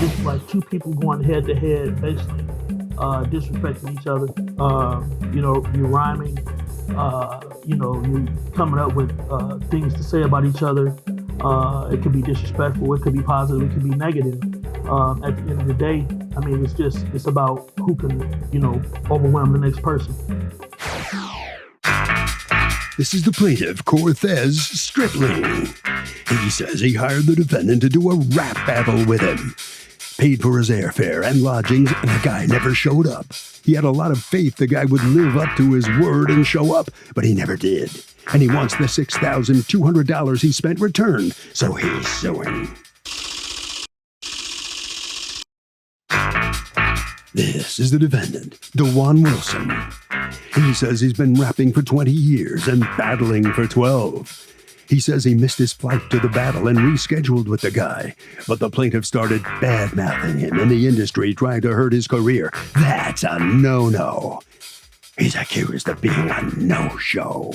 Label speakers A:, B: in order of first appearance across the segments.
A: It's like two people going head to head, basically disrespecting each other. You're rhyming. You're coming up with things to say about each other. It could be disrespectful. It could be positive. It could be negative. At the end of the day, I mean, it's about who can, overwhelm the next person.
B: This is the plaintiff, Cortez Stripling. He says he hired the defendant to do a rap battle with him. Paid for his airfare and lodgings, and the guy never showed up. He had a lot of faith the guy would live up to his word and show up, but he never did. And he wants the $6,200 he spent returned, so he's suing. This is the defendant, DeJuan Wilson. He says he's been rapping for 20 years and battling for 12. He says he missed his flight to the battle and rescheduled with the guy, but the plaintiff started bad-mouthing him in the industry, trying to hurt his career. That's a no-no. He's accused of being a no-show.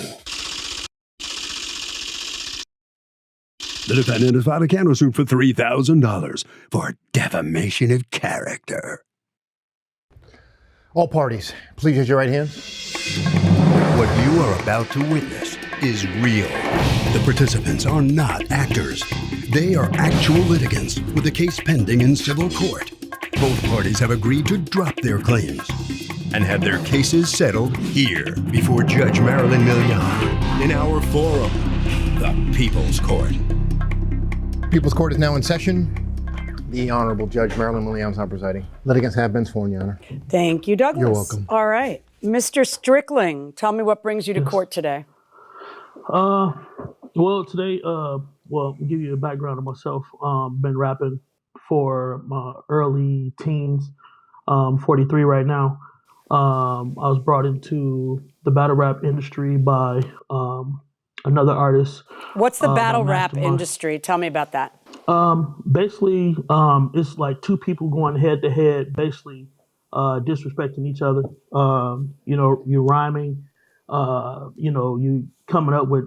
B: The defendant has filed a countersuit for $3,000 for defamation of character.
C: All parties, please raise your right hand.
B: What you are about to witness is real. The participants are not actors. They are actual litigants with a case pending in civil court. Both parties have agreed to drop their claims and have their cases settled here before Judge Marilyn Milian in our forum, the People's Court.
C: People's Court is now in session. The Honorable Judge Marilyn Milian is now presiding. Litigants have been sworn, Your Honor.
D: Thank you, Douglas.
C: You're welcome.
D: All right. Mr. Strickling, tell me what brings you to court today.
A: Well, today, I'll give you a background of myself. Been rapping for my early teens. 43 right now. I was brought into the battle rap industry by another artist.
D: What's the battle rap
A: Mastermind.
D: industry? Tell me about that.
A: Basically, it's like two people going head to head, basically disrespecting each other. You're rhyming. You coming up with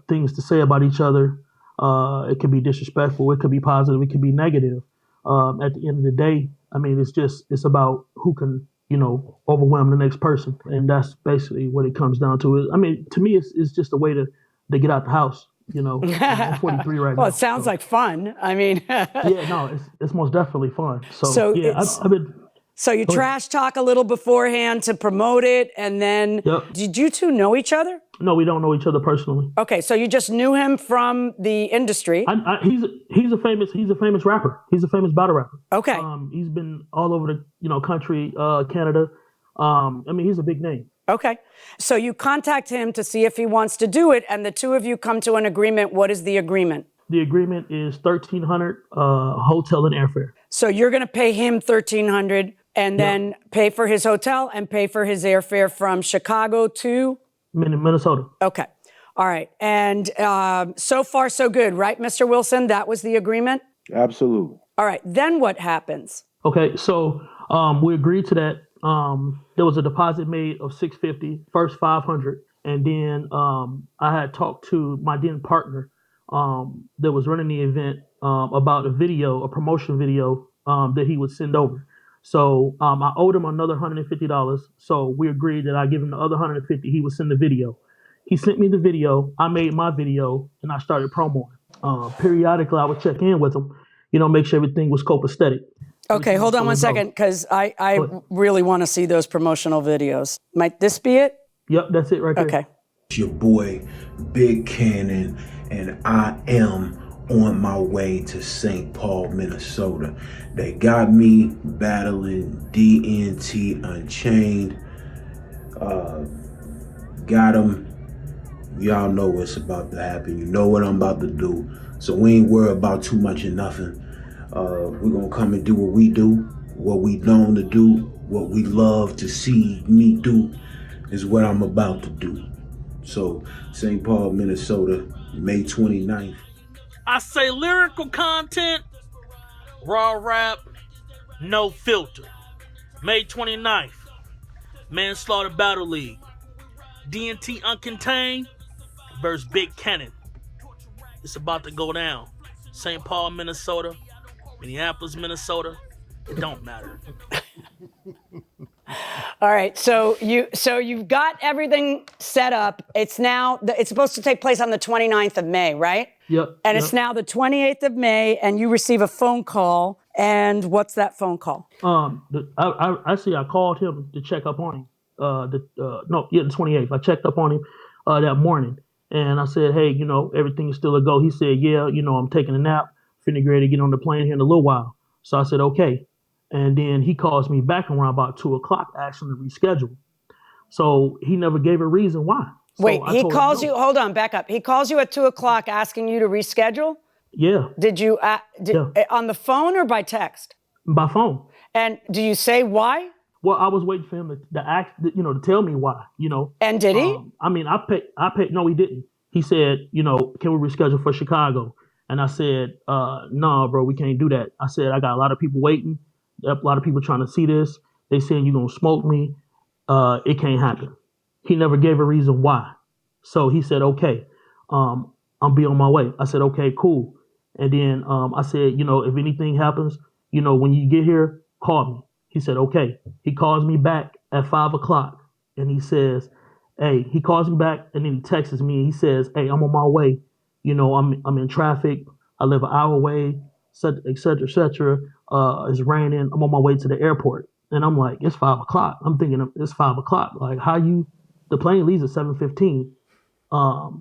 A: things to say about each other. It could be disrespectful. It could be positive. It could be negative. At the end of the day, I mean, it's about who can, overwhelm the next person. And that's basically what it comes down to. I mean, to me, it's just a way to get out the house. I'm 43 right now.
D: Well, it sounds like fun. I mean,
A: yeah, no, it's most definitely fun.
D: So
A: yeah, I've been.
D: So you trash talk a little beforehand to promote it, and then Did you two know each other?
A: No, we don't know each other personally.
D: Okay, so you just knew him from the industry.
A: He's a famous rapper. He's a famous battle rapper.
D: Okay.
A: He's been all over the country, Canada. He's a big name.
D: Okay. So you contact him to see if he wants to do it, and the two of you come to an agreement. What is the agreement?
A: The agreement is $1,300 hotel and airfare.
D: So you're going to pay him $1,300 and then pay for his hotel and pay for his airfare from Chicago to?
A: Minnesota.
D: Okay. All right. And so far, so good, right, Mr. Wilson? That was the agreement?
E: Absolutely.
D: All right. Then what happens?
A: Okay. So we agreed to that. There was a deposit made of $650, first $500. And then I had talked to my then partner that was running the event about a promotion video that he would send over. So I owed him another $150. So we agreed that I give him the other $150. He would send the video. He sent me the video. I made my video and I started promoting. Periodically, I would check in with him, make sure everything was copacetic.
D: Okay, hold on one second, because I really want to see those promotional videos. Might this be it?
A: Yep, that's it right there.
D: Okay.
F: It's your boy, Big Cannon, and I am on my way to St. Paul, Minnesota. They got me battling DNT Unchained. Got him. Y'all know what's about to happen. You know what I'm about to do. So we ain't worried about too much of nothing. We're gonna come and do what we do, what we known to do, what we love to see me do is what I'm about to do. So, St. Paul, Minnesota, May 29th.
G: I say lyrical content, raw rap, no filter. May 29th, Manslaughter Battle League. DNT Uncontained versus Big Cannon. It's about to go down. St. Paul, Minnesota, Minneapolis, Minnesota, it don't matter.
D: All right, so you've got everything set up. It's supposed to take place on the 29th of May, right?
A: Yep.
D: And
A: yep.
D: it's now the 28th of May, and you receive a phone call. And what's that phone call?
A: I called him to check up on him. The 28th. I checked up on him that morning, and I said, hey, everything is still a go. He said, yeah, I'm taking a nap, finna get ready to get on the plane here in a little while. So I said, okay. And then he calls me back around about 2:00, asking to reschedule. So he never gave a reason why. So
D: Wait,
A: I
D: he
A: told him
D: calls
A: no.
D: you. Hold on, back up. He calls you at 2:00 asking you to reschedule.
A: Yeah,
D: Did you
A: Yeah.
D: on the phone or by text?
A: by phone.
D: And do you say why?
A: Well, I was waiting for him to ask, to tell me why.
D: And did he?
A: I paid. No, he didn't. He said, can we reschedule for Chicago? And I said, no, bro, we can't do that. I said, I got a lot of people waiting. A lot of people trying to see this. They saying you're gonna smoke me. It can't happen. He never gave a reason why. So he said, okay, I'll be on my way. I said, okay, cool. And then I said, if anything happens, when you get here, call me. He said, okay. He calls me back at 5:00 and he says, hey, he calls me back and then he texts me and he says, hey, I'm on my way. I'm in traffic. I live an hour away, et cetera, et cetera. It's raining. I'm on my way to the airport. And I'm like, it's 5:00. I'm thinking it's 5:00. Like, the plane leaves at 7:15.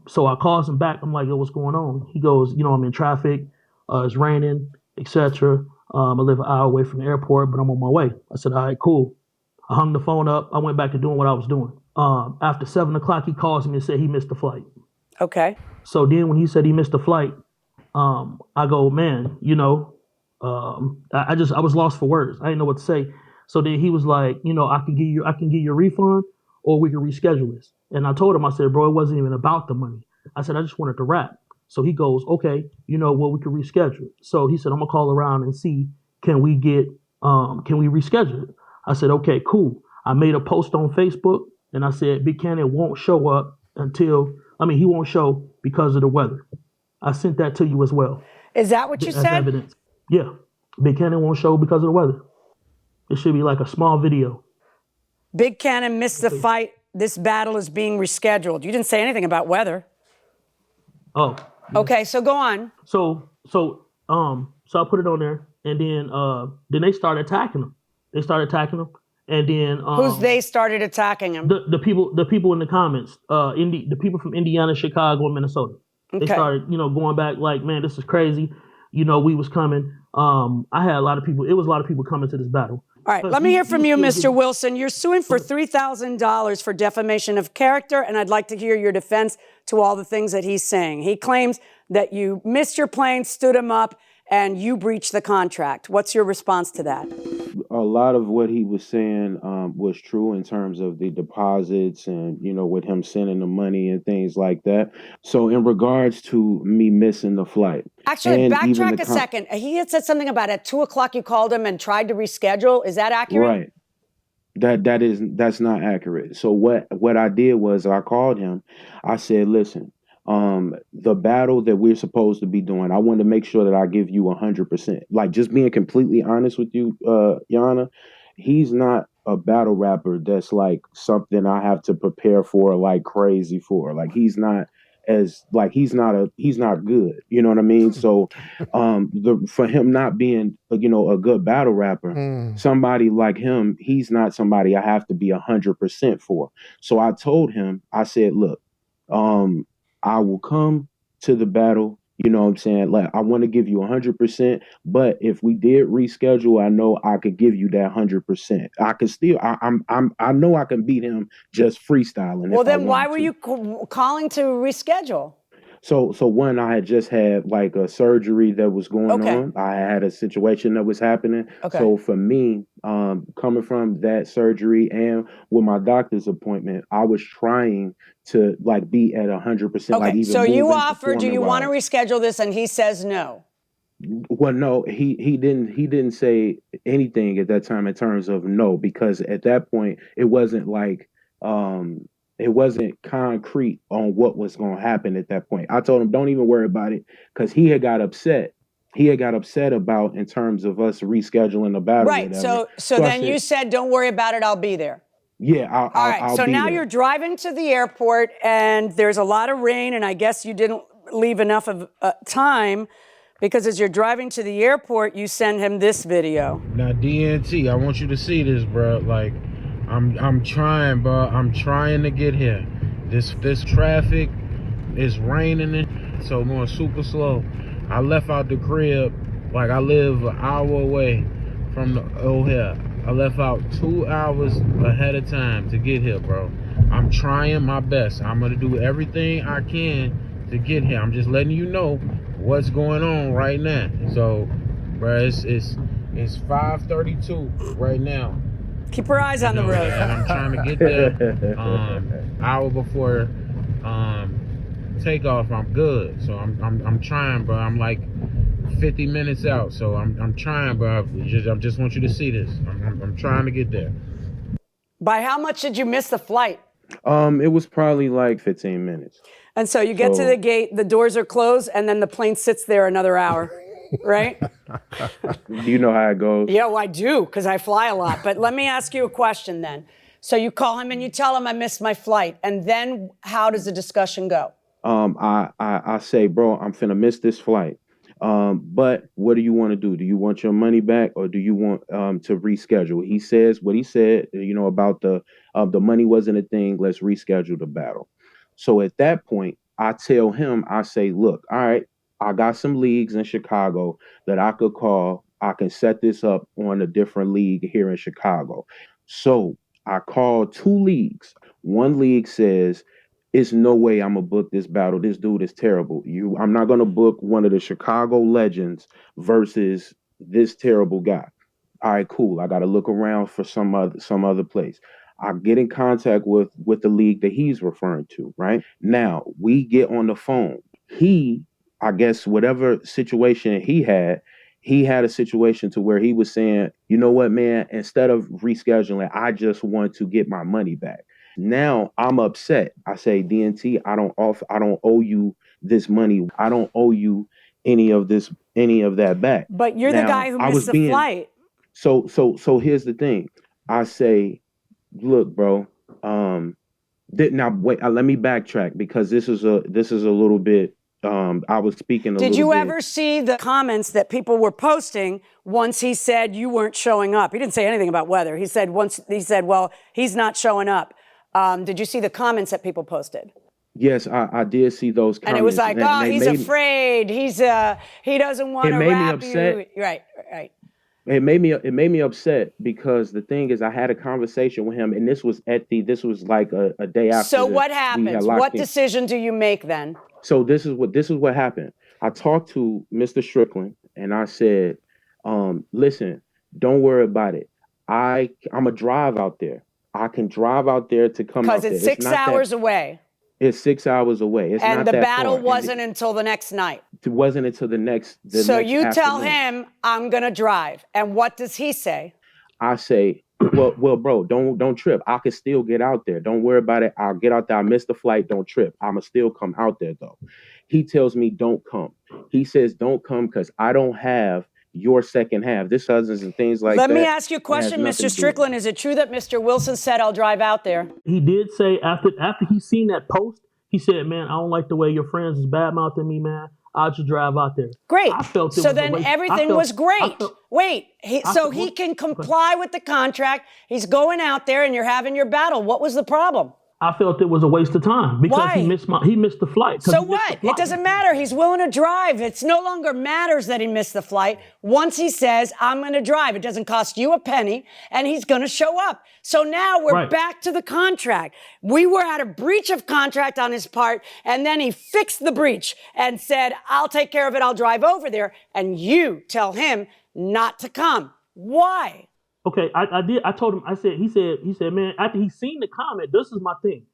A: So I calls him back. I'm like, yo, what's going on? He goes, I'm in traffic. It's raining, etc. I live an hour away from the airport, but I'm on my way. I said, all right, cool. I hung the phone up. I went back to doing what I was doing. After 7:00, he calls me and said he missed the flight.
D: Okay.
A: So then when he said he missed the flight, I go, man, I was lost for words. I didn't know what to say. So then he was like, I can give you a refund or we can reschedule this. And I told him, I said, bro, it wasn't even about the money. I said, I just wanted to rap. So he goes, okay, well, we can reschedule. So he said, I'm gonna call around and see, can we reschedule it? I said, okay, cool. I made a post on Facebook and I said, Big Cannon won't show up he won't show because of the weather. I sent that to you as well.
D: Is that what you
A: as
D: said?
A: evidence. Yeah. Big Cannon won't show because of the weather. It should be like a small video.
D: Big Cannon missed the fight. This battle is being rescheduled. You didn't say anything about weather.
A: Oh.
D: Okay, so go on.
A: So I put it on there, and then they started attacking him. And then
D: Who's they started attacking him?
A: the people in the comments, the people from Indiana, Chicago, and Minnesota.
D: Okay.
A: They started, going back like, man, this is crazy. We was coming. I had a lot of people. It was a lot of people coming to this battle.
D: All right, let me hear from you, Mr. Wilson. You're suing for $3,000 for defamation of character, and I'd like to hear your defense to all the things that he's saying. He claims that you missed your plane, stood him up, and you breached the contract. What's your response to that?
F: A lot of what he was saying was true in terms of the deposits and, with him sending the money and things like that. So in regards to me missing the flight.
D: Actually, backtrack a second. He had said something about at 2:00 you called him and tried to reschedule. Is that accurate?
F: Right. That's not accurate. So what I did was I called him. I said, listen, the battle that we're supposed to be doing, I want to make sure that I give you 100%. Like, just being completely honest with you, Yana, he's not a battle rapper that's like something I have to prepare for like crazy for. Like, he's not good. You know what I mean? So for him not being a good battle rapper, somebody like him, he's not somebody I have to be 100% for. So I told him, I said, look, I will come to the battle. You know what I'm saying? Like, I want to give you 100%, but if we did reschedule, I know I could give you that 100%. I could still, I know I can beat him just freestyling.
D: Well, then why were you calling to reschedule?
F: So one, I had just had like a surgery that was going on. I had a situation that was happening.
D: Okay.
F: So for me, coming from that surgery and with my doctor's appointment, I was trying to like be at 100%.
D: Okay.
F: Like, even
D: so you offered, do you
F: want
D: to reschedule this? And he says no.
F: Well, no, he didn't say anything at that time in terms of no, because at that point it wasn't like it wasn't concrete on what was going to happen at that point. I told him, don't even worry about it, because he had got upset. he had got upset about in terms of us rescheduling the battle.
D: Right.
F: Or
D: So
F: I
D: then
F: said,
D: you said, don't worry about it. I'll be there.
F: yeah,
D: All right.
F: I'll
D: So
F: be
D: now
F: there.
D: you're driving to the airport and there's a lot of rain, and I guess you didn't leave enough of time, because as you're driving to the airport, you send him this video.
E: Now, DNT, I want you to see this, bro. Like, I'm trying, bro. I'm trying to get here. This traffic is raining, so I'm going super slow. I left out the crib, like I live an hour away from the O'Hare. I left out 2 hours ahead of time to get here, bro. I'm trying my best. I'm gonna do everything I can to get here. I'm just letting you know what's going on right now. So, bro, it's 5:32 right now.
D: Keep your eyes on the road.
E: And I'm trying to get there hour before takeoff. I'm good. So I'm trying, bro. I'm like 50 minutes out. So I'm trying, bro. I just want you to see this. I'm trying to get there.
D: By how much did you miss the flight?
F: It was probably like 15 minutes.
D: And so you get to the gate, the doors are closed, and then the plane sits there another hour, right?
F: You know how it goes.
D: Yeah, well, I do, because I fly a lot. But let me ask you a question then. So you call him and you tell him I missed my flight. And then how does the discussion go?
F: I say, bro, I'm finna miss this flight. But what do you want to do? Do you want your money back, or do you want to reschedule? He says what he said, about the money wasn't a thing. Let's reschedule the battle. So at that point, I tell him, I say, look, all right, I got some leagues in Chicago that I could call. I can set this up on a different league here in Chicago. So I called 2 leagues. One league says, it's no way I'm gonna book this battle. This dude is terrible. I'm not gonna book one of the Chicago legends versus this terrible guy. All right, cool. I gotta look around for some other place. I get in contact with the league that he's referring to. Right now, we get on the phone. I guess whatever situation he had a situation to where he was saying, you know what, man, instead of rescheduling, I just want to get my money back. Now I'm upset. I say, DNT, I don't owe you this money. I don't owe you any of that back.
D: But you're the guy who missed the flight.
F: So here's the thing. I say, look, bro, now wait, let me backtrack, because this is a little bit, I was speaking a little bit.
D: Did you ever see the comments that people were posting once he said you weren't showing up? He didn't say anything about weather. He said, well, he's not showing up. Did you see the comments that people posted?
F: Yes, I did see those comments.
D: And it was like, he's afraid. He doesn't want to rap you. Right.
F: It made me upset, because the thing is, I had a conversation with him, and this was like a day after.
D: So what happens? What decision do you make then?
F: So this is what happened. I talked to Mr. Strickland, and I said, listen, don't worry about it. I'm a drive out there. I can drive out there to come out there.
D: Because it's 6 hours away.
F: It's 6 hours away. It's
D: and
F: not
D: the
F: that
D: battle
F: far.
D: wasn't until the next night.
F: It wasn't until the next.
D: So
F: next
D: you tell
F: afternoon.
D: him, I'm going to drive. And what does he say?
F: I say, well, bro, don't trip. I can still get out there. Don't worry about it. I'll get out there. I missed the flight. Don't trip. I'ma still come out there though. He tells me, don't come. He says, don't come, because I don't have your second half. This husbands and things like that.
D: Let me ask you a question, Mr. Strickland. Is it true that Mr. Wilson said, I'll drive out there?
A: He did say after he seen that post, he said, man, I don't like the way your friends is bad-mouthing me, man. I'll just drive out there.
D: Great.
A: I felt it
D: so
A: was
D: then everything was great. He can comply with the contract. He's going out there and you're having your battle. What was the problem?
A: I felt it was a waste of time, because
D: Why?
A: he missed the flight.
D: So what? It doesn't matter. He's willing to drive. It's no longer matters that he missed the flight. Once he says, I'm going to drive, it doesn't cost you a penny, and he's going to show up. So now we're back to the contract. We were at a breach of contract on his part, and then he fixed the breach and said, I'll take care of it. I'll drive over there. And you tell him not to come. Why?
A: Okay, I did. I told him. He said, man. After he seen the comment, this is my thing.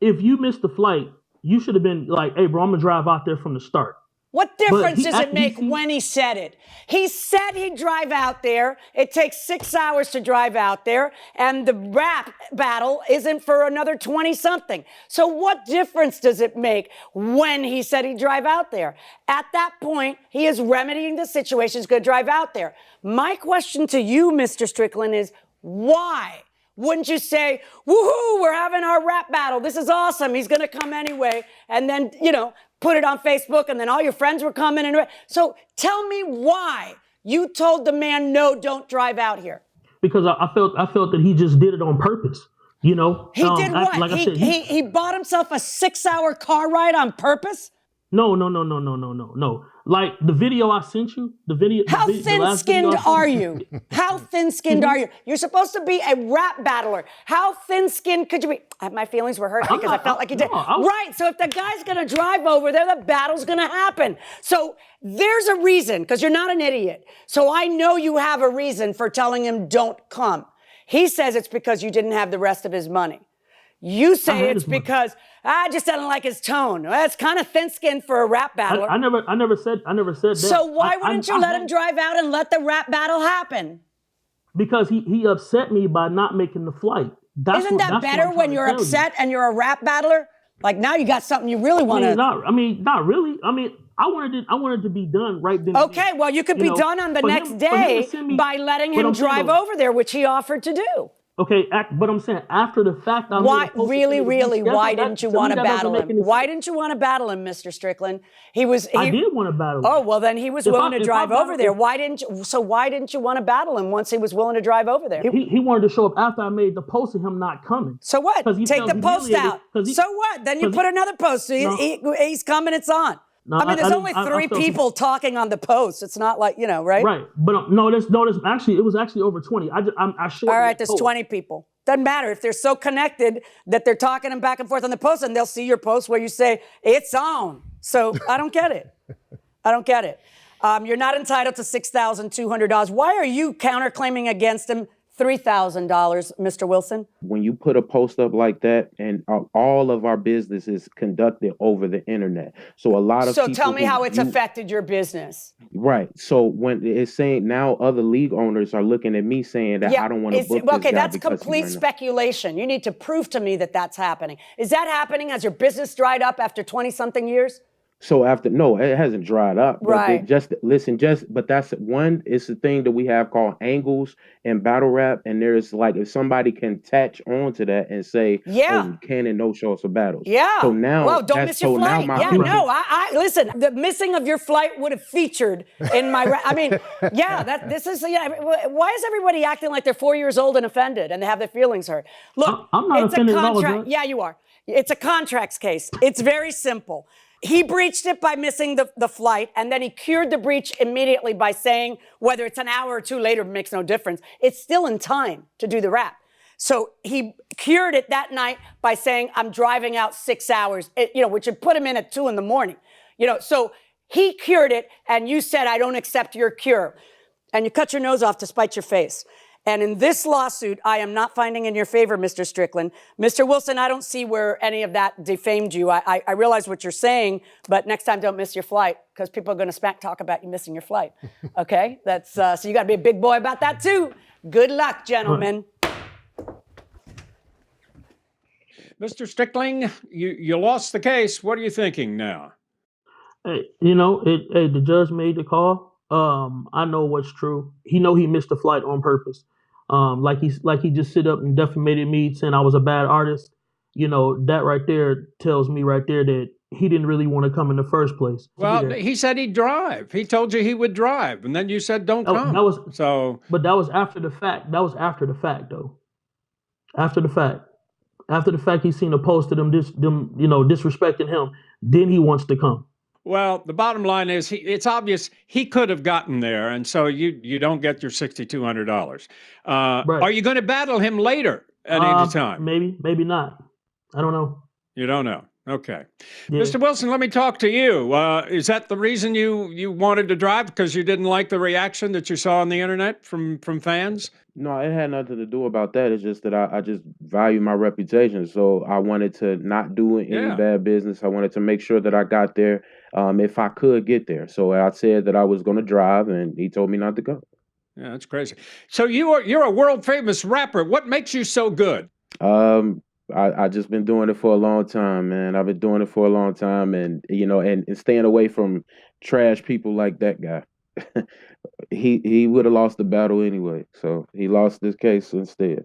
A: If you missed the flight, you should have been like, hey, bro, I'm gonna drive out there from the start.
D: What difference
A: he
D: does it
A: act-
D: make
A: he-
D: when he said it? He said he'd drive out there. It takes 6 hours to drive out there, and the rap battle isn't for another 20-something. So what difference does it make when he said he'd drive out there? At that point, he is remedying the situation. He's going to drive out there. My question to you, Mr. Strickland, is why? Wouldn't you say, woohoo, we're having our rap battle. This is awesome. He's going to come anyway. And then, put it on Facebook, and then all your friends were coming. So tell me why you told the man, no, don't drive out here.
A: Because I felt that he just did it on purpose.
D: He did what?
A: Like I said,
D: he bought himself a 6-hour car ride on purpose?
A: No. Like the video I sent you,
D: How thin-skinned are you? How thin-skinned are you? You're supposed to be a rap battler. How thin-skinned could you be? My feelings were hurt because I felt like you did. Right, so if the guy's going to drive over there, the battle's going to happen. So there's a reason, because you're not an idiot. So I know you have a reason for telling him don't come. He says it's because you didn't have the rest of his money. You say it's because I just don't like his tone. Well, it's kind of thin-skinned for a rap battler.
A: I never said that.
D: So why wouldn't you let him drive out and let the rap battle happen?
A: Because he upset me by not making the flight.
D: Isn't that better when you're upset and you're a rap battler? Like now you got something you really want to.
A: Not really. I wanted to be done right then.
D: Okay, well you could be done on the next day by letting him drive over there, which he offered to do.
A: Okay, but I'm saying after the fact.
D: Why didn't you want to battle him? Why didn't you want to battle him, Mr. Strickland? I
A: did want to battle him.
D: Oh, well, then he was willing to drive over there. Why didn't you want to battle him once he was willing to drive over there?
A: He wanted to show up after I made the post of him not coming.
D: So what? Take the post out. So what? Then you put another post. He's coming, it's on.
A: No,
D: there's only three people talking on the post. It's not like, right?
A: Right. But it was actually over 20. I showed.
D: All right, there's 20 people. Doesn't matter if they're so connected that they're talking back and forth on the post, and they'll see your post where you say, it's on. So I don't get it. You're not entitled to $6,200. Why are you counterclaiming against him $3,000, Mr. Wilson?
E: When you put a post up like that, and all of our business is conducted over the internet, so a lot of people.
D: So tell me how it's affected your business.
E: Right. So when it's saying now other league owners are looking at me saying that I don't want to book this guy.
D: That's complete speculation. You need to prove to me that that's happening. Is that happening? Has your business dried up after 20-something years?
E: So no, it hasn't dried up.
D: Right.
E: But that's one, it's the thing that we have called angles in battle rap. And there's like, if somebody can attach onto that and say, you can and no show us a battle.
D: Yeah.
E: So now,
D: well, don't miss your flight. Listen, the missing of your flight would have featured in my, why is everybody acting like they're 4 years old and offended and they have their feelings hurt? Look,
A: I'm not offended at all.
D: Yeah, you are. It's a contracts case. It's very simple. He breached it by missing the flight, and then he cured the breach immediately by saying, whether it's an hour or two later makes no difference, it's still in time to do the rap. So he cured it that night by saying, I'm driving out 6 hours, which would put him in at 2 a.m. So he cured it, and you said, I don't accept your cure. And you cut your nose off to spite your face. And in this lawsuit, I am not finding in your favor, Mr. Strickland. Mr. Wilson, I don't see where any of that defamed you. I realize what you're saying, but next time don't miss your flight, because people are going to smack talk about you missing your flight. Okay? That's so you got to be a big boy about that too. Good luck, gentlemen.
H: Mr. Strickland, you lost the case. What are you thinking now?
A: Hey, the judge made the call. I know what's true. He missed the flight on purpose. Like he just sit up and defamated me saying I was a bad artist. That right there tells me right there that he didn't really want to come in the first place.
H: Well, he said he'd drive. He told you he would drive, and then you said don't come.
A: But that was after the fact. That was after the fact, though. After the fact, he seen a post of them disrespecting him. Then he wants to come.
H: Well, the bottom line is it's obvious he could have gotten there, and so you don't get your $6,200.
A: Right.
H: Are you going to battle him later at any time?
A: Maybe not. I don't know.
H: You don't know. Okay.
A: Yeah.
H: Mr. Wilson, let me talk to you. Is that the reason you wanted to drive, because you didn't like the reaction that you saw on the internet from fans?
E: No, it had nothing to do about that. It's just that I just value my reputation. So I wanted to not do any bad business. I wanted to make sure that I got there. if I could get there. So I said that I was going to drive, and he told me not to go.
H: Yeah, that's crazy. So you're a world famous rapper. What makes you so good?
E: I just been doing it for a long time, man. I've been doing it for a long time, and and staying away from trash people like that guy. He would have lost the battle anyway, so he lost this case instead.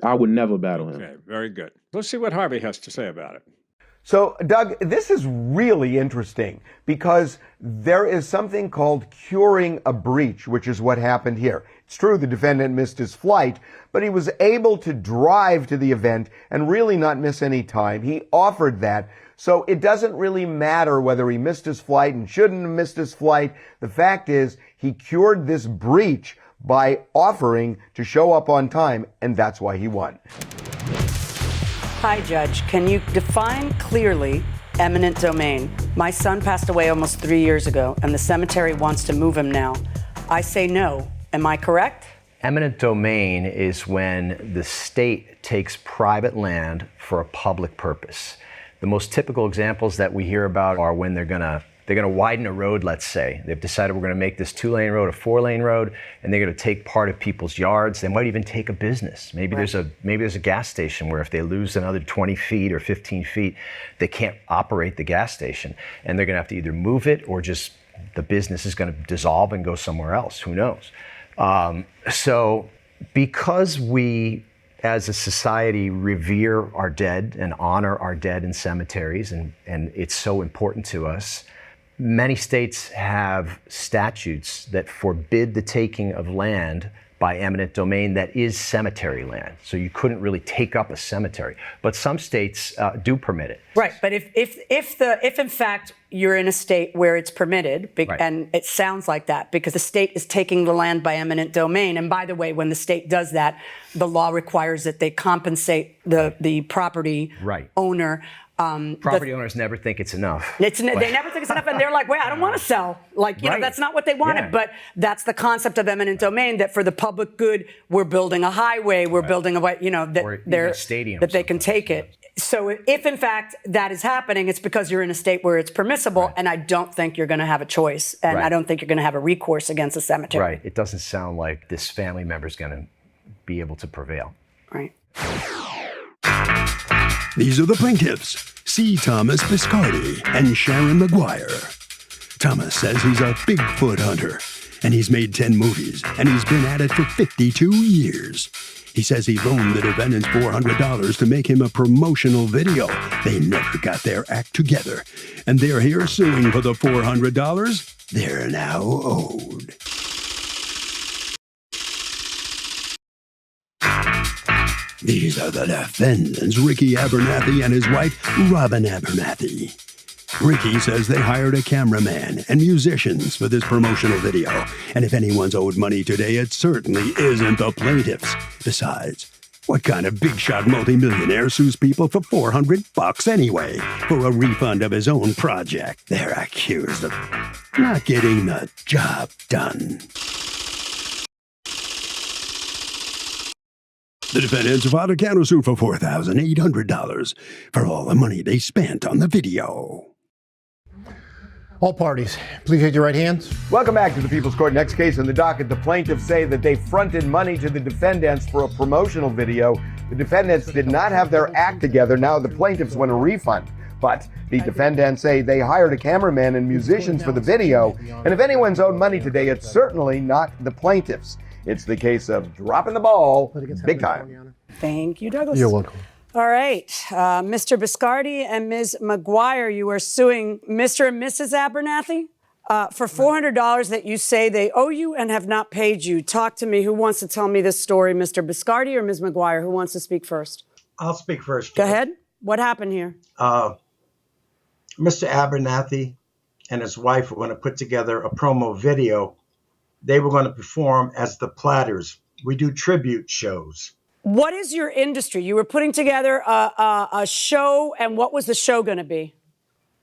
E: I would never battle him.
H: Okay, very good. Let's see what Harvey has to say about it.
I: So, Doug, this is really interesting because there is something called curing a breach, which is what happened here. It's true the defendant missed his flight, but he was able to drive to the event and really not miss any time. He offered that. So it doesn't really matter whether he missed his flight and shouldn't have missed his flight. The fact is he cured this breach by offering to show up on time, and that's why he won.
D: Hi, Judge. Can you define clearly eminent domain? My son passed away almost 3 years ago, and the cemetery wants to move him now. I say no. Am I correct?
J: Eminent domain is when the state takes private land for a public purpose. The most typical examples that we hear about are when they're gonna widen a road, let's say. They've decided we're gonna make this 2-lane road a 4-lane road, and they're gonna take part of people's yards. They might even take a business. Maybe there's a gas station where if they lose another 20 feet or 15 feet, they can't operate the gas station. And they're gonna have to either move it or just the business is gonna dissolve and go somewhere else, who knows? So because we as a society revere our dead and honor our dead in cemeteries, and it's so important to us, many states have statutes that forbid the taking of land by eminent domain that is cemetery land. So you couldn't really take up a cemetery, but some states do permit it.
D: Right, but if in fact you're in a state where it's permitted, and it sounds like that because the state is taking the land by eminent domain, and by the way, when the state does that, the law requires that they compensate the property owner.
J: Property owners never think it's enough.
D: They never think it's enough, and they're like, wait, I don't want to sell. Like, you know, that's not what they wanted. Yeah. But that's the concept of eminent domain, that for the public good, we're building a highway, we're building a way, you know, that they're, stadium that they can take it. So if in fact that is happening, it's because you're in a state where it's permissible, and I don't think you're going to have a choice, and I don't think you're going to have a recourse against a cemetery.
J: Right. It doesn't sound like this family member is going to be able to prevail.
D: Right.
B: These are the plaintiffs, C. Thomas Biscardi and Sharon McGuire. Thomas says he's a Bigfoot hunter, and he's made 10 movies, and he's been at it for 52 years. He says he loaned the defendants $400 to make him a promotional video. They never got their act together, and they're here suing for the $400 they're now owed. These are the defendants, Ricky Abernathy and his wife, Robin Abernathy. Ricky says they hired a cameraman and musicians for this promotional video, and if anyone's owed money today, it certainly isn't the plaintiffs. Besides, what kind of big-shot multimillionaire sues people for $400 anyway for a refund of his own project? They're accused of not getting the job done. The defendants filed a countersuit for $4,800 for all the money they spent on the video.
C: All parties, please raise your right hands.
I: Welcome back to the People's Court. Next case in the docket, the plaintiffs say that they fronted money to the defendants for a promotional video. The defendants did not have their act together. Now the plaintiffs want a refund. But the defendants say they hired a cameraman and musicians for the video. And if anyone's owed money today, it's certainly not the plaintiffs. It's the case of dropping the ball big time.
D: Thank you, Douglas.
C: You're welcome.
D: All right. Mr. Biscardi and Ms. McGuire, you are suing Mr. and Mrs. Abernathy for $400 that you say they owe you and have not paid you. Talk to me. Who wants to tell me this story, Mr. Biscardi or Ms. McGuire? Who wants to speak first?
K: I'll speak first.
D: Go ahead. What happened here?
K: Mr. Abernathy and his wife were going to put together a promo video. They were going to perform as the Platters. We do tribute shows.
D: What is your industry? You were putting together a show, and what was the show going to be?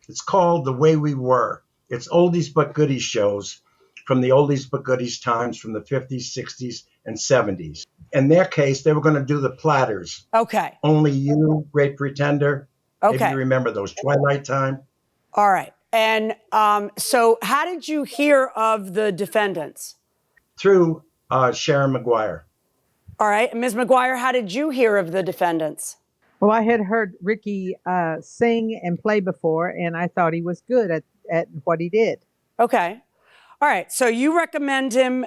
K: It's called The Way We Were. It's oldies but goodies shows from the oldies but goodies times from the 50s, 60s, and 70s. In their case, they were going to do the Platters.
D: Okay.
K: Only You, Great Pretender.
D: Okay.
K: Maybe you remember those, Twilight Time.
D: All right. And so how did you hear of the defendants?
K: Through Sharon McGuire.
D: All right. Ms. McGuire, how did you hear of the defendants?
L: Well, I had heard Ricky sing and play before, and I thought he was good at what he did.
D: Okay. All right. So you recommend them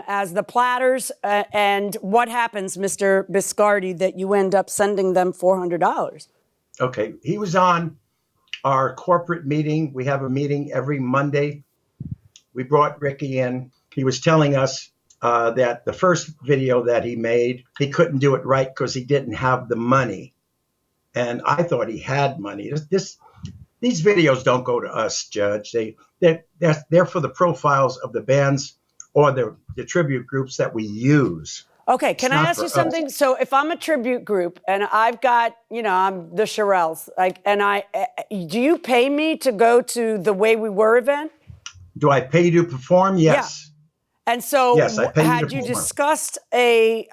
D: as the Platters. And what happens, Mr. Biscardi, that you end up sending them $400?
K: Okay. He was on our corporate meeting. We have a meeting every Monday. We brought Ricky in. He was telling us that the first video that he made, he couldn't do it right because he didn't have the money. And I thought he had money. These videos don't go to us, Judge. They're for the profiles of the bands or the tribute groups that we use.
D: Okay, can I ask you something? So if I'm a tribute group and I've got, I'm the Shirelles, do you pay me to go to the Way We Were event?
K: Do I pay you to perform? Yes.
D: Yeah. And so
K: yes, I pay
D: had
K: you
D: you discussed a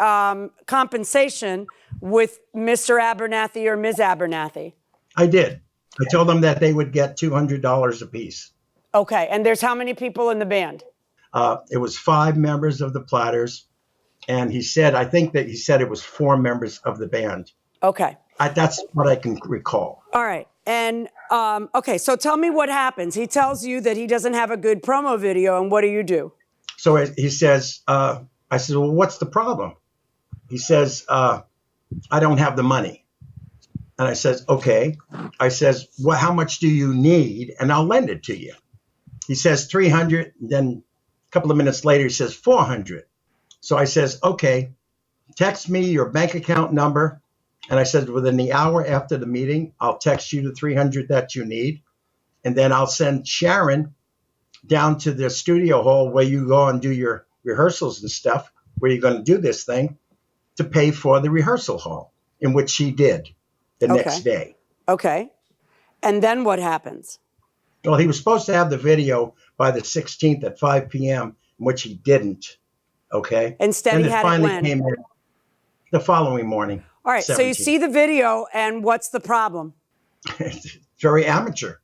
D: compensation with Mr. Abernathy or Ms. Abernathy?
K: I did. I told them that they would get $200 apiece.
D: Okay, and there's how many people in the band?
K: It was 5 members of the Platters. And I think that he said it was 4 members of the band.
D: Okay.
K: That's what I can recall.
D: All right. And, okay, so tell me what happens. He tells you that he doesn't have a good promo video, and what do you do?
K: So he says, I said, well, what's the problem? He says, I don't have the money. And I says, okay. I says, well, how much do you need? And I'll lend it to you. He says 300. Then a couple of minutes later, he says 400. So I says, okay, text me your bank account number. And I said, within the hour after the meeting, I'll text you the 300 that you need. And then I'll send Sharon down to the studio hall where you go and do your rehearsals and stuff, where you're going to do this thing, to pay for the rehearsal hall, in which she did the next day.
D: Okay. And then what happens?
K: Well, he was supposed to have the video by the 16th at 5 p.m., which he didn't. Okay.
D: Instead, he had it when?
K: Came in the following morning.
D: All right.
K: 17th.
D: So you see the video, and what's the problem?
K: It's very amateur.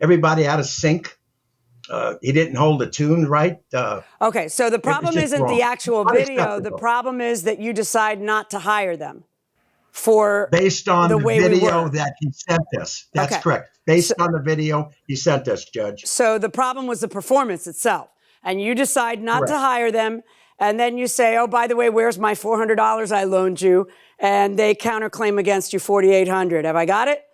K: Everybody out of sync. He didn't hold the tune right.
D: Okay. So the problem isn't
K: wrong.
D: the actual video. The problem is that you decide not to hire them
K: based on the video that he sent us. That's
D: okay.
K: correct. Based on the video he sent us, Judge.
D: So the problem was the performance itself. And you decide not
K: Correct.
D: to hire them, and then you say, oh, by the way, where's my $400 I loaned you? And they counterclaim against you $4,800. Have I got it?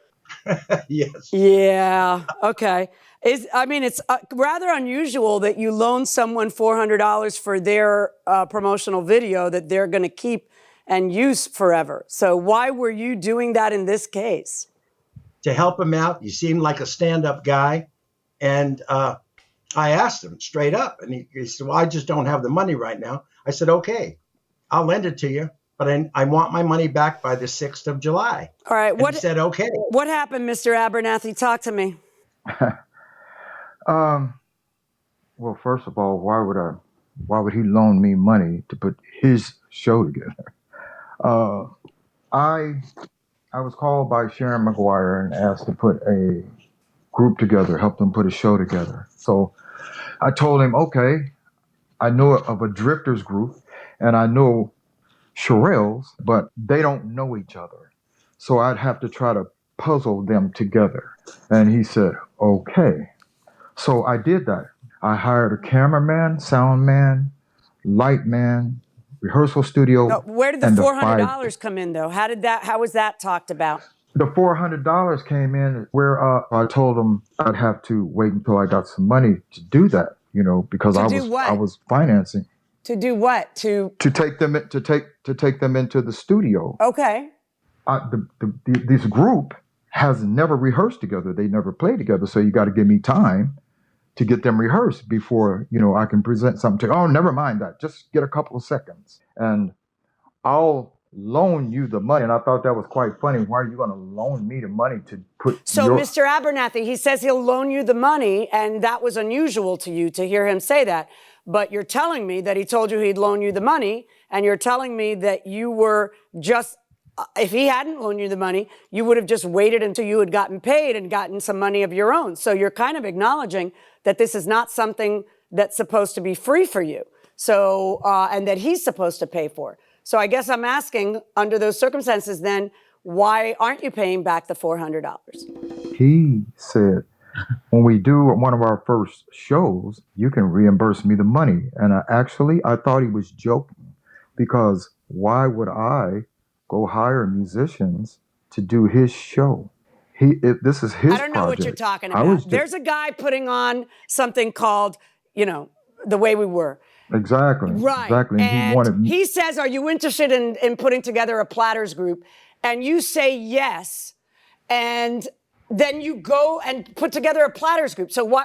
K: Yes.
D: Yeah, okay. It's rather unusual that you loan someone $400 for their promotional video that they're going to keep and use forever. So why were you doing that in this case?
K: To help him out. You seem like a stand-up guy. And I asked him straight up, and he said, well, I just don't have the money right now. I said, okay, I'll lend it to you, but I want my money back by the 6th of July.
D: All right.
K: And he said, okay.
D: What happened, Mr. Abernathy? Talk to me.
M: Well, first of all, why would he loan me money to put his show together? I was called by Sharon McGuire and asked to put a group together, help them put a show together. So I told him, okay, I know of a drifters group and I know Shirelles, but they don't know each other. So I'd have to try to puzzle them together. And he said, okay. So I did that. I hired a cameraman, sound man, light man, rehearsal studio.
D: No, where did the $400 come in, though? How was that talked about?
M: The $400 came in where I told them I'd have to wait until I got some money to do that, because I was financing.
D: To do what? To
M: take them into the studio.
D: Okay.
M: This group has never rehearsed together. They never played together. So you got to give me time to get them rehearsed before, I can present something to. Oh, never mind that. Just get a couple of seconds and I'll loan you the money. And I thought that was quite funny. Why are you going to loan me the money to put
D: Mr. Abernathy, he says he'll loan you the money, and that was unusual to you to hear him say that. But you're telling me that he told you he'd loan you the money, and you're telling me that you were just if he hadn't loaned you the money, you would have just waited until you had gotten paid and gotten some money of your own. So you're kind of acknowledging that this is not something that's supposed to be free for you. So, and that he's supposed to pay for. So I guess I'm asking, under those circumstances, then, why aren't you paying back the $400?
M: He said, when we do one of our first shows, you can reimburse me the money. And I thought he was joking, because why would I go hire musicians to do his show? This is his
D: I don't know what you're
M: project.
D: talking about. There's a guy putting on something called, The Way We Were.
M: Exactly.
D: Right.
M: Exactly.
D: And he says, are you interested in putting together a platters group? And you say yes. And then you go and put together a platters group. So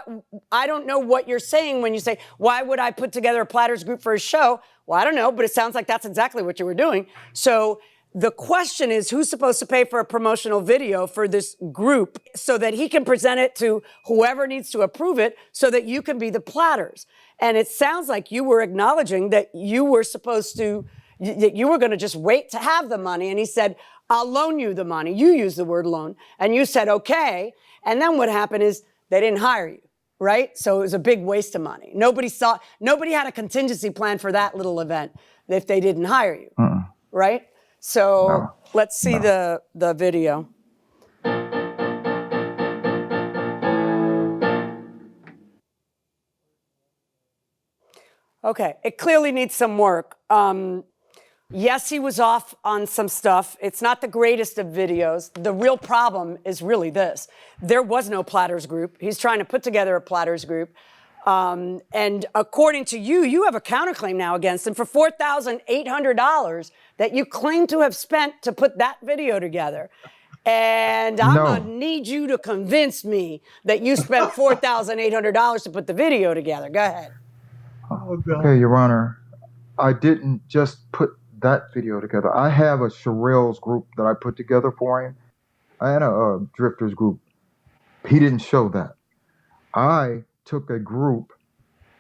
D: I don't know what you're saying when you say, why would I put together a platters group for a show? Well, I don't know, but it sounds like that's exactly what you were doing. So the question is, who's supposed to pay for a promotional video for this group so that he can present it to whoever needs to approve it so that you can be the platters? And it sounds like you were acknowledging that you were supposed to, that you were going to just wait to have the money. And he said, I'll loan you the money. You used the word loan. And you said, okay. And then what happened is they didn't hire you, right? So it was a big waste of money. Nobody had a contingency plan for that little event if they didn't hire you, right? So let's see the video. Okay, it clearly needs some work. Yes, he was off on some stuff. It's not the greatest of videos. The real problem is really this. There was no platters group. He's trying to put together a platters group. And according to you, you have a counterclaim now against him for $4,800 that you claim to have spent to put that video together. And I'm going to need you to convince me that you spent $4,800 to put the video together. Go ahead.
M: Oh, God. Okay, Your Honor, I didn't just put that video together. I have a Sherrill's group that I put together for him. I had a drifters group. He didn't show that. I took a group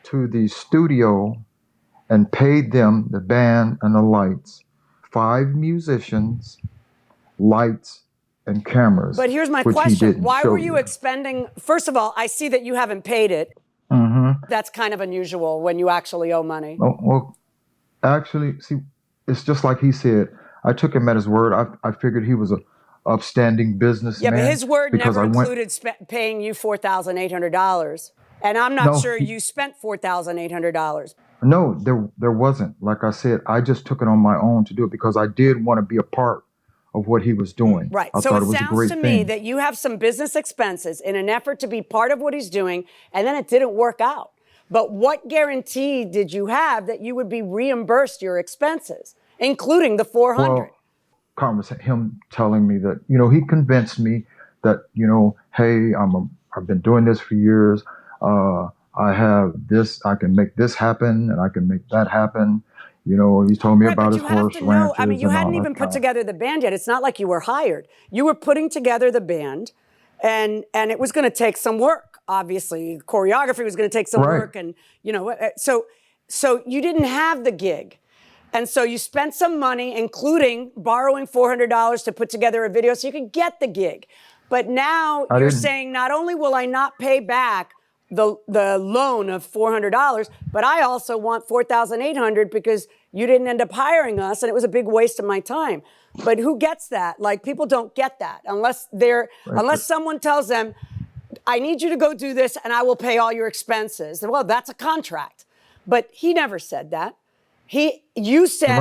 M: to the studio and paid them the band and the lights. 5 musicians, lights, and cameras.
D: But here's my question. Why were you expending? First of all, I see that you haven't paid it. That's kind of unusual when you actually owe money.
M: Well, actually, see, it's just like he said. I took him at his word. I figured he was a upstanding businessman.
D: Yeah, but his word never included paying you $4,800. And I'm not sure you spent $4,800.
M: No, there wasn't. Like I said, I just took it on my own to do it because I did want to be a part of what he was doing.
D: Right.
M: I
D: So
M: thought
D: it
M: it was a
D: sounds
M: great
D: to me
M: thing.
D: that you have some business expenses in an effort to be part of what he's doing, and then it didn't work out. But what guarantee did you have that you would be reimbursed your expenses, including the $400?
M: Well, him telling me that, he convinced me that, hey, I've been doing this for years. I have this, I can make this happen and I can make that happen. He told me about his horse ranches.
D: I mean, you hadn't even put together the band yet. It's not like you were hired. You were putting together the band, and it was going to take some work. Obviously, choreography was going to take some work, and so you didn't have the gig, and so you spent some money, including borrowing $400 to put together a video so you could get the gig. But now you're saying, not only will I not pay back the loan of $400, but I also want $4,800 because you didn't end up hiring us, and it was a big waste of my time. But who gets that? Like, people don't get that unless someone tells them, I need you to go do this and I will pay all your expenses. Well, that's a contract. But he never said that. You said,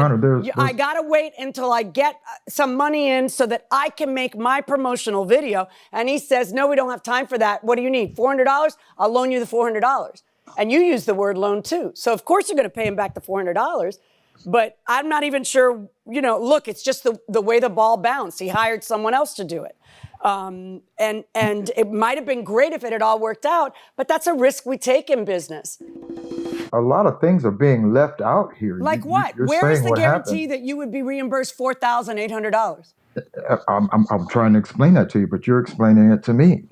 D: I got to wait until I get some money in so that I can make my promotional video. And he says, no, we don't have time for that. What do you need? $400? I'll loan you the $400. And you use the word loan too. So of course you're going to pay him back the $400. But I'm not even sure, look, it's just the way the ball bounced. He hired someone else to do it. And it might have been great if it had all worked out, but that's a risk we take in business.
M: A lot of things are being left out here.
D: Like what? Where is the guarantee that you would be reimbursed $4,800?
M: I'm trying to explain that to you, but you're explaining it to me.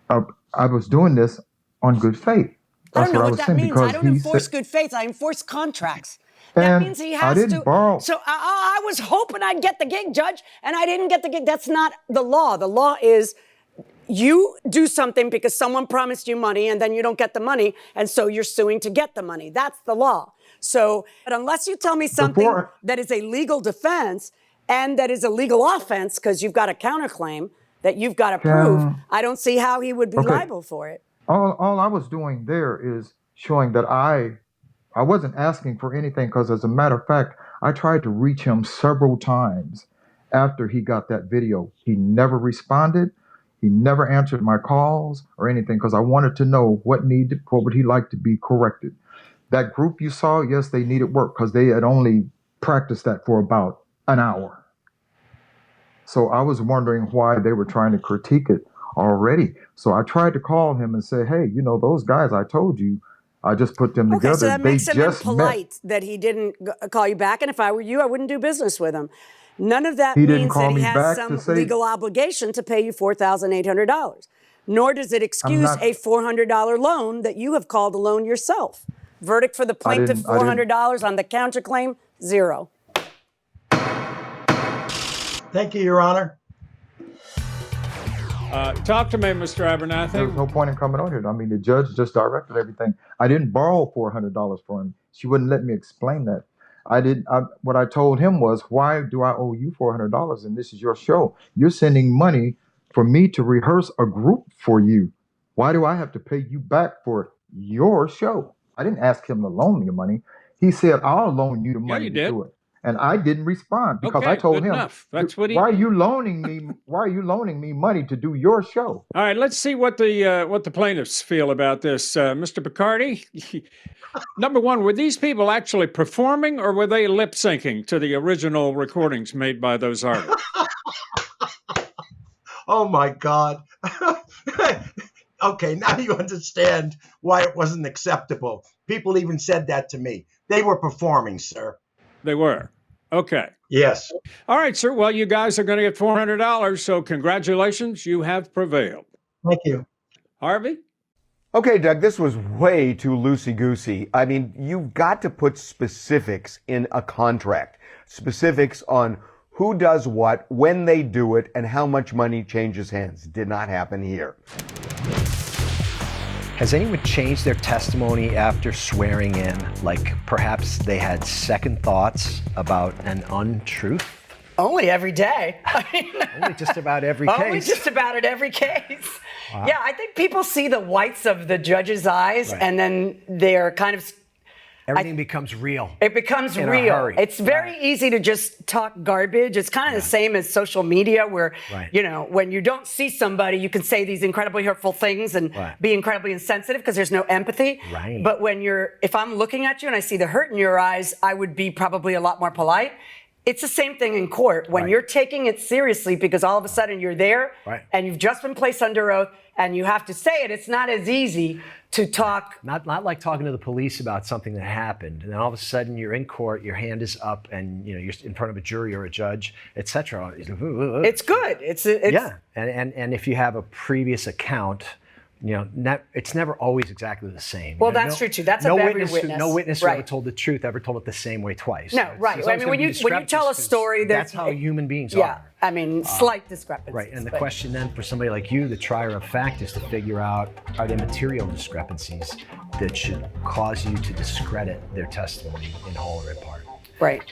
M: I was doing this on good faith.
D: I don't know what that means. I don't enforce good faith. I enforce contracts. That
M: And
D: means he
M: I
D: has
M: didn't
D: to.
M: borrow.
D: So I was hoping I'd get the gig, Judge, and I didn't get the gig. That's not the law. The law is you do something because someone promised you money and then you don't get the money, and so you're suing to get the money. That's the law. So, but unless you tell me something that is a legal defense and that is a legal offense because you've got a counterclaim that you've got to prove, I don't see how he would be liable for it.
M: All I was doing there is showing that I wasn't asking for anything, because as a matter of fact, I tried to reach him several times after he got that video. He never responded. He never answered my calls or anything, because I wanted to know what would he like to be corrected. That group you saw, yes, they needed work because they had only practiced that for about an hour. So I was wondering why they were trying to critique it already. So I tried to call him and say, hey, those guys I told you, I just put them together.
D: Okay, so that makes him
M: just
D: impolite that he didn't call you back. And if I were you, I wouldn't do business with him. None of that
M: He didn't
D: means
M: call
D: that he
M: me
D: has
M: back
D: some
M: to say-
D: legal obligation to pay you $4,800. Nor does it excuse a $400 loan that you have called a loan yourself. Verdict for the plaintiff, $400 on the counterclaim, 0.
K: Thank you, Your Honor.
H: Talk to me, Mr. Abernathy.
M: There's no point in coming on here. I mean, the judge just directed everything. I didn't borrow $400 from him. She wouldn't let me explain that. What I told him was, why do I owe you $400 and this is your show? You're sending money for me to rehearse a group for you. Why do I have to pay you back for your show? I didn't ask him to loan me the money. He said, I'll loan you the money to do it. And I didn't respond because I told him,
H: That's what
M: why are you loaning me money to do your show?
H: All right, let's see what the plaintiffs feel about this. Mr. Picardi, number one, were these people actually performing or were they lip syncing to the original recordings made by those artists?
K: Oh my God. Okay, now you understand why it wasn't acceptable. People even said that to me. They were performing, sir.
H: They were. Okay.
K: Yes.
H: All right, sir. Well, you guys are going to get $400, so congratulations. You have prevailed.
K: Thank you.
H: Harvey?
I: Okay, Doug, this was way too loosey-goosey. I mean, you've got to put specifics in a contract. Specifics on who does what, when they do it, and how much money changes hands. Did not happen here.
J: Has anyone changed their testimony after swearing in? Like perhaps they had second thoughts about an untruth?
D: Only every day.
J: Only just about every case.
D: Only just about in every case.
J: Wow.
D: Yeah, I think people see the whites of the judge's eyes, and then they're kind of...
J: Everything becomes real.
D: It becomes
J: in a
D: real.
J: hurry.
D: It's very easy to just talk garbage. It's kind of the same as social media where, when you don't see somebody, you can say these incredibly hurtful things and be incredibly insensitive because there's no empathy.
J: Right.
D: But if I'm looking at you and I see the hurt in your eyes, I would be probably a lot more polite. It's the same thing in court. When you're taking it seriously because all of a sudden you're there and you've just been placed under oath and you have to say it, it's not as easy to talk.
J: Not like talking to the police about something that happened, and then all of a sudden you're in court, your hand is up, and you're in front of a jury or a judge, etc.
D: It's good. It's
J: yeah, and if you have a previous account, it's never always exactly the same.
D: Well, that's true too. That's every witness.
J: No witness who ever told the truth ever told it the same way twice.
D: No, right. I mean, when you tell a story,
J: that's how human beings
D: yeah,
J: are.
D: I mean, slight discrepancies.
J: Right, and the question then for somebody like you, the trier of fact, is to figure out, are there material discrepancies that should cause you to discredit their testimony in whole or in part?
D: Right.